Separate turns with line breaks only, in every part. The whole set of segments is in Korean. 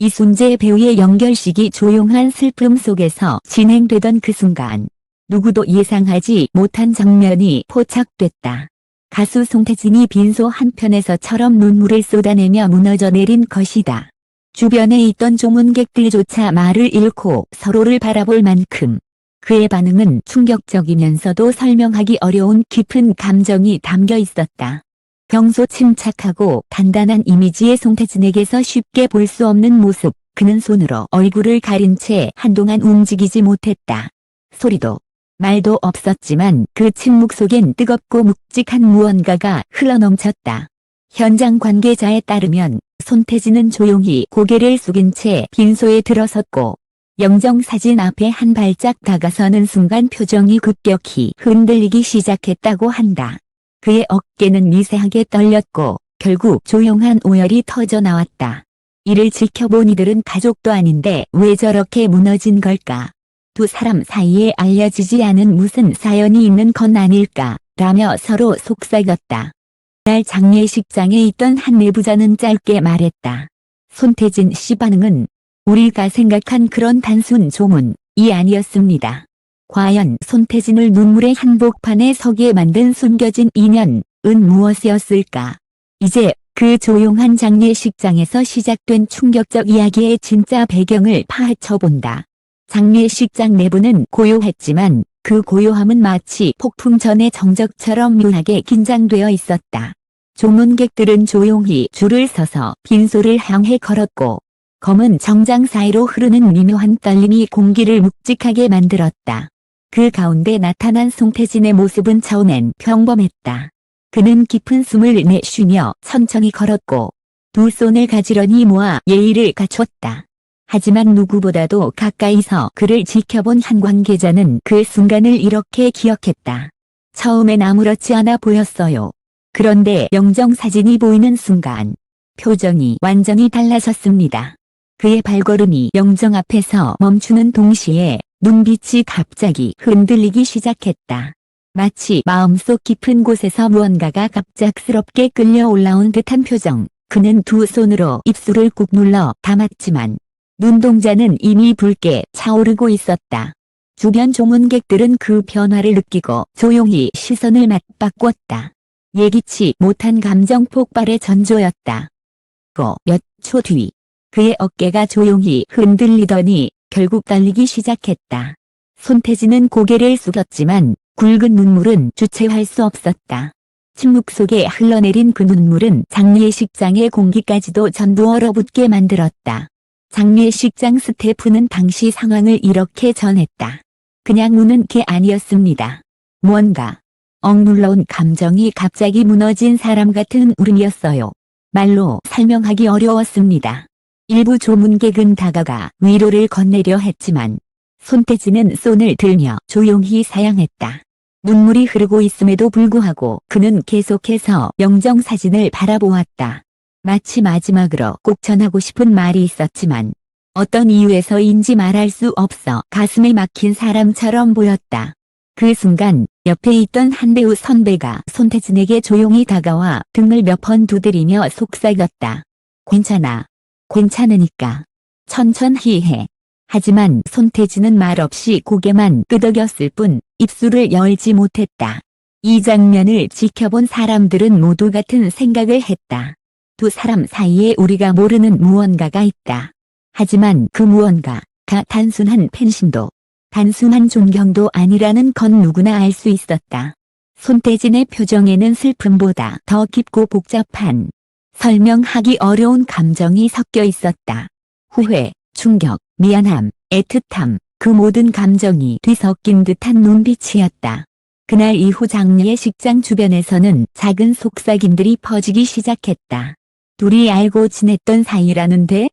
이순재 배우의 연결식이 조용한 슬픔 속에서 진행되던 그 순간 누구도 예상하지 못한 장면이 포착됐다. 가수 송태진이 빈소 한편에서처럼 눈물을 쏟아내며 무너져 내린 것이다. 주변에 있던 조문객들조차 말을 잃고 서로를 바라볼 만큼 그의 반응은 충격적이면서도 설명하기 어려운 깊은 감정이 담겨 있었다. 평소 침착하고 단단한 이미지의 송태진에게서 쉽게 볼 수 없는 모습, 그는 손으로 얼굴을 가린 채 한동안 움직이지 못했다. 소리도 말도 없었지만 그 침묵 속엔 뜨겁고 묵직한 무언가가 흘러넘쳤다. 현장 관계자에 따르면 손태진은 조용히 고개를 숙인 채 빈소에 들어섰고 영정사진 앞에 한 발짝 다가서는 순간 표정이 급격히 흔들리기 시작했다고 한다. 그의 어깨는 미세하게 떨렸고 결국 조용한 오열이 터져 나왔다. 이를 지켜본 이들은 가족도 아닌데 왜 저렇게 무너진 걸까? 두 사람 사이에 알려지지 않은 무슨 사연이 있는 건 아닐까? 라며 서로 속삭였다. 날 장례식장에 있던 한 내부자는 짧게 말했다. 손태진 씨 반응은 우리가 생각한 그런 단순 조문이 아니었습니다. 과연 손태진을 눈물의 한복판에 서게 만든 숨겨진 인연은 무엇이었을까? 이제 그 조용한 장례식장에서 시작된 충격적 이야기의 진짜 배경을 파헤쳐본다. 장례식장 내부는 고요했지만 그 고요함은 마치 폭풍 전의 정적처럼 묘하게 긴장되어 있었다. 조문객들은 조용히 줄을 서서 빈소를 향해 걸었고 검은 정장 사이로 흐르는 미묘한 떨림이 공기를 묵직하게 만들었다. 그 가운데 나타난 송태진의 모습은 처음엔 평범했다. 그는 깊은 숨을 내쉬며 천천히 걸었고 두 손을 가지런히 모아 예의를 갖췄다. 하지만 누구보다도 가까이서 그를 지켜본 한 관계자는 그 순간을 이렇게 기억했다. 처음엔 아무렇지 않아 보였어요. 그런데 영정사진이 보이는 순간 표정이 완전히 달라졌습니다. 그의 발걸음이 영정 앞에서 멈추는 동시에 눈빛이 갑자기 흔들리기 시작했다. 마치 마음속 깊은 곳에서 무언가가 갑작스럽게 끌려 올라온 듯한 표정. 그는 두 손으로 입술을 꾹 눌러 담았지만 눈동자는 이미 붉게 차오르고 있었다. 주변 조문객들은 그 변화를 느끼고 조용히 시선을 맞바꿨다. 예기치 못한 감정 폭발의 전조였다. 몇 초 뒤 그의 어깨가 조용히 흔들리더니 결국 떨리기 시작했다. 손태진은 고개를 숙였지만 굵은 눈물은 주체할 수 없었다. 침묵 속에 흘러내린 그 눈물은 장례식장의 공기까지도 전부 얼어붙게 만들었다. 장례식장 스태프는 당시 상황을 이렇게 전했다. 그냥 우는 게 아니었습니다. 무언가 억눌러온 감정이 갑자기 무너진 사람 같은 울음이었어요. 말로 설명하기 어려웠습니다. 일부 조문객은 다가가 위로를 건네려 했지만 손태진은 손을 들며 조용히 사양했다. 눈물이 흐르고 있음에도 불구하고 그는 계속해서 영정사진을 바라보았다. 마치 마지막으로 꼭 전하고 싶은 말이 있었지만 어떤 이유에서인지 말할 수 없어 가슴에 막힌 사람처럼 보였다. 그 순간 옆에 있던 한 배우 선배가 손태진에게 조용히 다가와 등을 몇 번 두드리며 속삭였다. 괜찮아. 괜찮으니까. 천천히 해. 하지만 손태진은 말없이 고개만 끄덕였을 뿐 입술을 열지 못했다. 이 장면을 지켜본 사람들은 모두 같은 생각을 했다. 두 사람 사이에 우리가 모르는 무언가가 있다. 하지만 그 무언가가 단순한 팬심도 단순한 존경도 아니라는 건 누구나 알 수 있었다. 손태진의 표정에는 슬픔보다 더 깊고 복잡한 설명하기 어려운 감정이 섞여 있었다. 후회, 충격, 미안함, 애틋함, 그 모든 감정이 뒤섞인 듯한 눈빛이었다. 그날 이후 장례식장 주변에서는 작은 속삭임들이 퍼지기 시작했다. 둘이 알고 지냈던 사이라는데?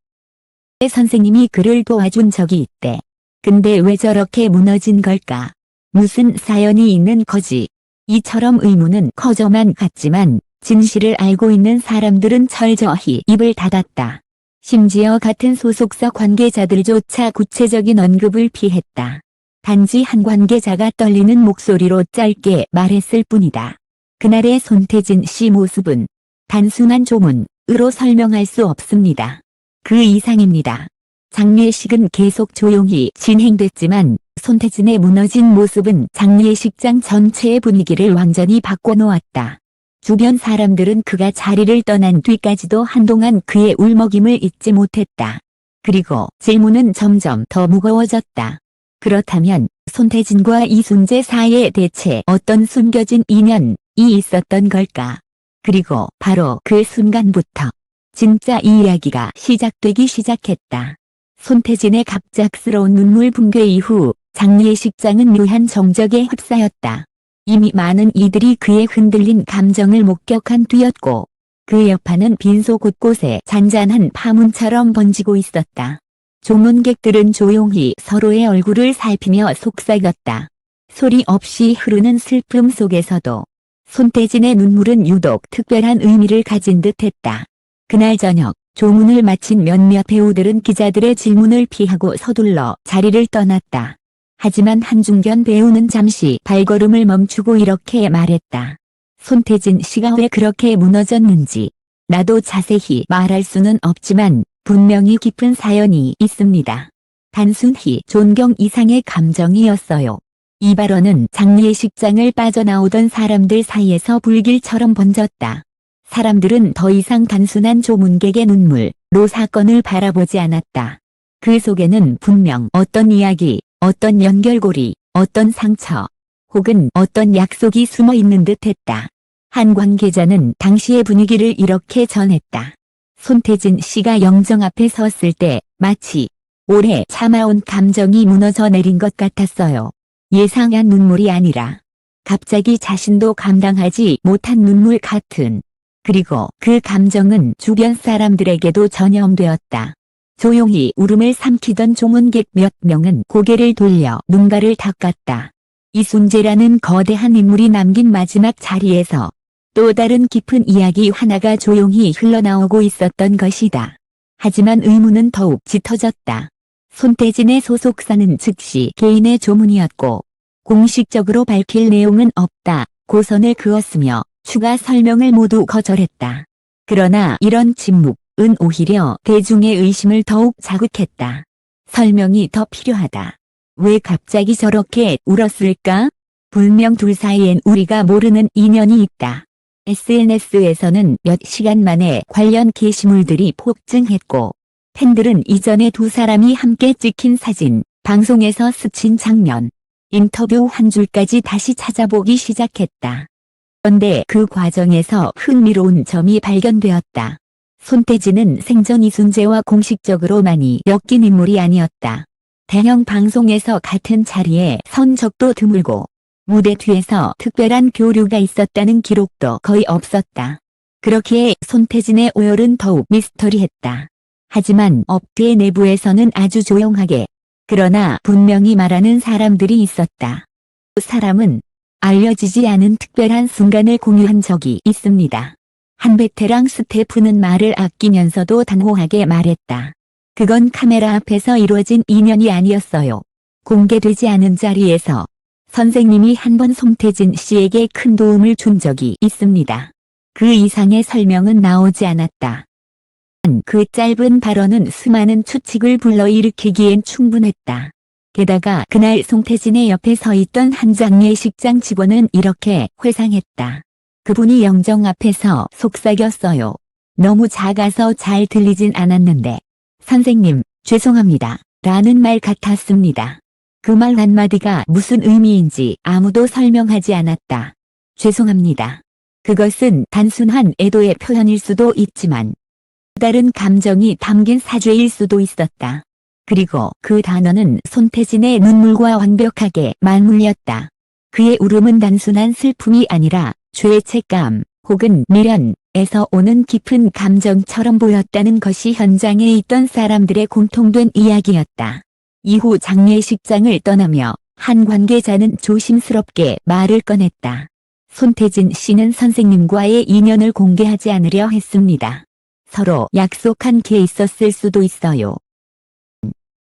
선생님이 그를 도와준 적이 있대. 근데 왜 저렇게 무너진 걸까? 무슨 사연이 있는 거지? 이처럼 의문은 커져만 갔지만 진실을 알고 있는 사람들은 철저히 입을 닫았다. 심지어 같은 소속사 관계자들조차 구체적인 언급을 피했다. 단지 한 관계자가 떨리는 목소리로 짧게 말했을 뿐이다. 그날의 손태진 씨 모습은 단순한 조문으로 설명할 수 없습니다. 그 이상입니다. 장례식은 계속 조용히 진행됐지만 손태진의 무너진 모습은 장례식장 전체의 분위기를 완전히 바꿔놓았다. 주변 사람들은 그가 자리를 떠난 뒤까지도 한동안 그의 울먹임을 잊지 못했다. 그리고 질문은 점점 더 무거워졌다. 그렇다면 손태진과 이순재 사이에 대체 어떤 숨겨진 인연이 있었던 걸까? 그리고 바로 그 순간부터 진짜 이야기가 시작되기 시작했다. 손태진의 갑작스러운 눈물 붕괴 이후 장례식장은 묘한 정적에 휩싸였다. 이미 많은 이들이 그의 흔들린 감정을 목격한 뒤였고 그 여파는 빈소 곳곳에 잔잔한 파문처럼 번지고 있었다. 조문객들은 조용히 서로의 얼굴을 살피며 속삭였다. 소리 없이 흐르는 슬픔 속에서도 손태진의 눈물은 유독 특별한 의미를 가진 듯했다. 그날 저녁 조문을 마친 몇몇 배우들은 기자들의 질문을 피하고 서둘러 자리를 떠났다. 하지만 한중견 배우는 잠시 발걸음을 멈추고 이렇게 말했다. 손태진 씨가 왜 그렇게 무너졌는지 나도 자세히 말할 수는 없지만 분명히 깊은 사연이 있습니다. 단순히 존경 이상의 감정이었어요. 이 발언은 장례식장을 빠져나오던 사람들 사이에서 불길처럼 번졌다. 사람들은 더 이상 단순한 조문객의 눈물로 사건을 바라보지 않았다. 그 속에는 분명 어떤 이야기, 어떤 연결고리, 어떤 상처, 혹은 어떤 약속이 숨어 있는 듯했다. 한 관계자는 당시의 분위기를 이렇게 전했다. 손태진 씨가 영정 앞에 섰을 때 마치 오래 참아온 감정이 무너져 내린 것 같았어요. 예상한 눈물이 아니라 갑자기 자신도 감당하지 못한 눈물 같은. 그리고 그 감정은 주변 사람들에게도 전염되었다. 조용히 울음을 삼키던 조문객 몇 명은 고개를 돌려 눈가를 닦았다. 이순재라는 거대한 인물이 남긴 마지막 자리에서 또 다른 깊은 이야기 하나가 조용히 흘러나오고 있었던 것이다. 하지만 의문은 더욱 짙어졌다. 손태진의 소속사는 즉시 개인의 조문이었고 공식적으로 밝힐 내용은 없다고 선을 그었으며 추가 설명을 모두 거절했다. 그러나 이런 침묵은 오히려 대중의 의심을 더욱 자극했다. 설명이 더 필요하다. 왜 갑자기 저렇게 울었을까? 분명 둘 사이엔 우리가 모르는 인연이 있다. SNS에서는 몇 시간 만에 관련 게시물들이 폭증했고 팬들은 이전에 두 사람이 함께 찍힌 사진, 방송에서 스친 장면, 인터뷰 한 줄까지 다시 찾아보기 시작했다. 그런데 그 과정에서 흥미로운 점이 발견되었다. 손태진은 생전 이순재와 공식적으로 많이 엮인 인물이 아니었다. 대형 방송에서 같은 자리에 선 적도 드물고 무대 뒤에서 특별한 교류가 있었다는 기록도 거의 없었다. 그렇기에 손태진의 오열은 더욱 미스터리했다. 하지만 업계 내부에서는 아주 조용하게, 그러나 분명히 말하는 사람들이 있었다. 그 사람은 알려지지 않은 특별한 순간을 공유한 적이 있습니다. 한 베테랑 스태프는 말을 아끼면서도 단호하게 말했다. 그건 카메라 앞에서 이루어진 인연이 아니었어요. 공개되지 않은 자리에서 선생님이 한 번 손태진 씨에게 큰 도움을 준 적이 있습니다. 그 이상의 설명은 나오지 않았다. 그 짧은 발언은 수많은 추측을 불러일으키기엔 충분했다. 게다가 그날 손태진의 옆에 서 있던 한 장례식장 직원은 이렇게 회상했다. 그분이 영정 앞에서 속삭였어요. 너무 작아서 잘 들리진 않았는데 선생님, 죄송합니다. 라는 말 같았습니다. 그 말 한마디가 무슨 의미인지 아무도 설명하지 않았다. 죄송합니다. 그것은 단순한 애도의 표현일 수도 있지만 다른 감정이 담긴 사죄일 수도 있었다. 그리고 그 단어는 손태진의 눈물과 완벽하게 맞물렸다. 그의 울음은 단순한 슬픔이 아니라 죄책감 혹은 미련에서 오는 깊은 감정처럼 보였다는 것이 현장에 있던 사람들의 공통된 이야기였다. 이후 장례식장을 떠나며 한 관계자는 조심스럽게 말을 꺼냈다. 손태진 씨는 선생님과의 인연을 공개하지 않으려 했습니다. 서로 약속한 게 있었을 수도 있어요.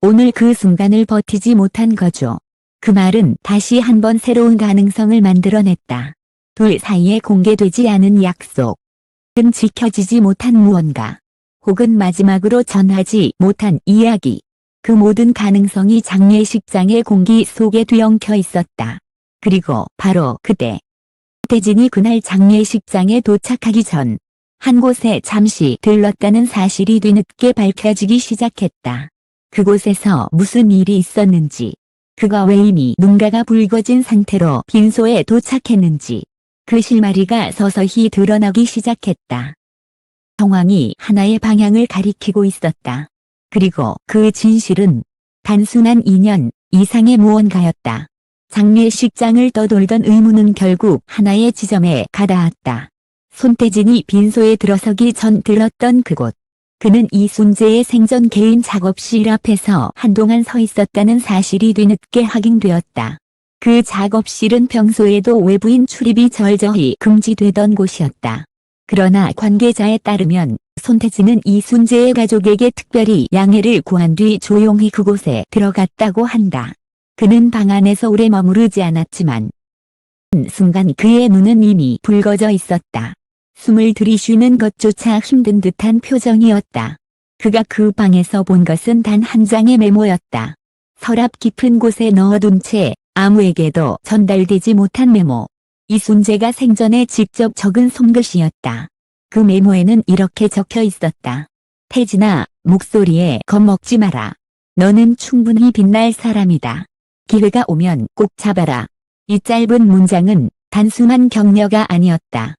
오늘 그 순간을 버티지 못한 거죠. 그 말은 다시 한번 새로운 가능성을 만들어냈다. 둘 사이에 공개되지 않은 약속. 지켜지지 못한 무언가. 혹은 마지막으로 전하지 못한 이야기. 그 모든 가능성이 장례식장의 공기 속에 뒤엉켜 있었다. 그리고 바로 그때 손태진이 그날 장례식장에 도착하기 전 한 곳에 잠시 들렀다는 사실이 뒤늦게 밝혀지기 시작했다. 그곳에서 무슨 일이 있었는지, 그가 왜 이미 눈가가 붉어진 상태로 빈소에 도착했는지, 그 실마리가 서서히 드러나기 시작했다. 상황이 하나의 방향을 가리키고 있었다. 그리고 그 진실은 단순한 인연 이상의 무언가였다. 장례식장을 떠돌던 의문은 결국 하나의 지점에 가닿았다. 손태진이 빈소에 들어서기 전 들렀던 그곳. 그는 이순재의 생전 개인 작업실 앞에서 한동안 서 있었다는 사실이 뒤늦게 확인되었다. 그 작업실은 평소에도 외부인 출입이 절저히 금지되던 곳이었다. 그러나 관계자에 따르면 손태진은 이순재의 가족에게 특별히 양해를 구한 뒤 조용히 그곳에 들어갔다고 한다. 그는 방 안에서 오래 머무르지 않았지만 순간 그의 눈은 이미 붉어져 있었다. 숨을 들이쉬는 것조차 힘든 듯한 표정이었다. 그가 그 방에서 본 것은 단 한 장의 메모였다. 서랍 깊은 곳에 넣어둔 채 아무에게도 전달되지 못한 메모. 이순재가 생전에 직접 적은 손글씨였다. 그 메모에는 이렇게 적혀 있었다. 태진아, 목소리에 겁먹지 마라. 너는 충분히 빛날 사람이다. 기회가 오면 꼭 잡아라. 이 짧은 문장은 단순한 격려가 아니었다.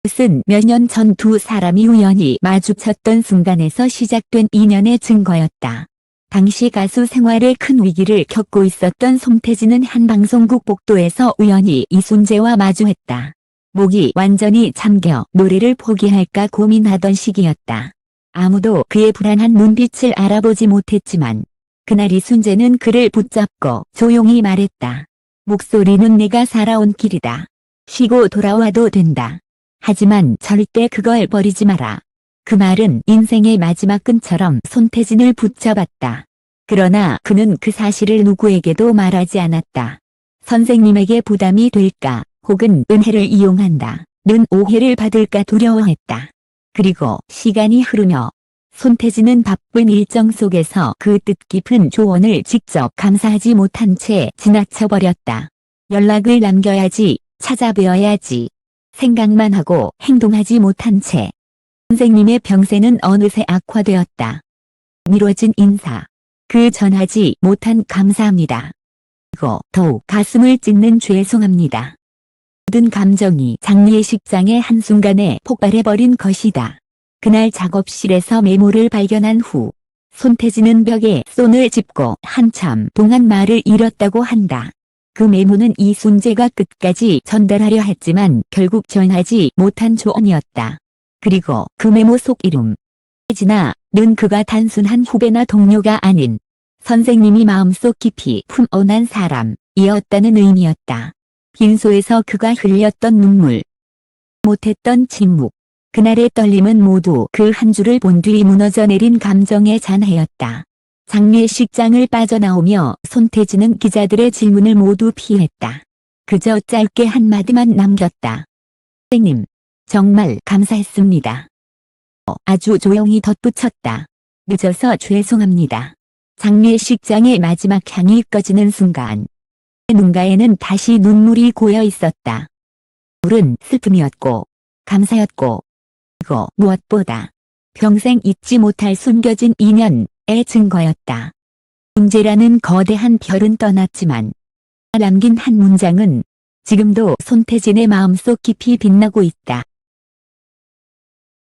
그것은 몇 년 전 두 사람이 우연히 마주쳤던 순간에서 시작된 인연의 증거였다. 당시 가수 생활에 큰 위기를 겪고 있었던 손태진은 한 방송국 복도에서 우연히 이순재와 마주했다. 목이 완전히 잠겨 노래를 포기할까 고민하던 시기였다. 아무도 그의 불안한 눈빛을 알아보지 못했지만 그날 이순재는 그를 붙잡고 조용히 말했다. 목소리는 내가 살아온 길이다. 쉬고 돌아와도 된다. 하지만 절대 그걸 버리지 마라. 그 말은 인생의 마지막 끈처럼 손태진을 붙잡았다. 그러나 그는 그 사실을 누구에게도 말하지 않았다. 선생님에게 부담이 될까, 혹은 은혜를 이용한다 는 오해를 받을까 두려워했다. 그리고 시간이 흐르며 손태진은 바쁜 일정 속에서 그 뜻깊은 조언을 직접 감사하지 못한 채 지나쳐버렸다. 연락을 남겨야지, 찾아뵈어야지. 생각만 하고 행동하지 못한 채 선생님의 병세는 어느새 악화되었다. 미뤄진 인사. 그 전하지 못한 감사합니다. 그리고 더욱 가슴을 찢는 죄송합니다. 모든 감정이 장례식장의 한순간에 폭발해버린 것이다. 그날 작업실에서 메모를 발견한 후 손태진은 벽에 손을 짚고 한참 동안 말을 잃었다고 한다. 그 메모는 이순재가 끝까지 전달하려 했지만 결국 전하지 못한 조언이었다. 그리고 그 메모 속 이름. 태진아, 는 그가 단순한 후배나 동료가 아닌 선생님이 마음속 깊이 품어난 사람이었다는 의미였다. 빈소에서 그가 흘렸던 눈물, 못했던 침묵, 그날의 떨림은 모두 그 한 줄을 본 뒤 무너져 내린 감정의 잔해였다. 장례식장을 빠져나오며 손태진은 기자들의 질문을 모두 피했다. 그저 짧게 한마디만 남겼다. 선생님, 정말 감사했습니다. 아주 조용히 덧붙였다. 늦어서 죄송합니다. 장례식장의 마지막 향이 꺼지는 순간 눈가에는 다시 눈물이 고여 있었다. 눈물은 슬픔이었고 감사였고 그리고 무엇보다 평생 잊지 못할 숨겨진 인연의 증거였다. 문제라는 거대한 별은 떠났지만 남긴 한 문장은 지금도 손태진의 마음속 깊이 빛나고 있다.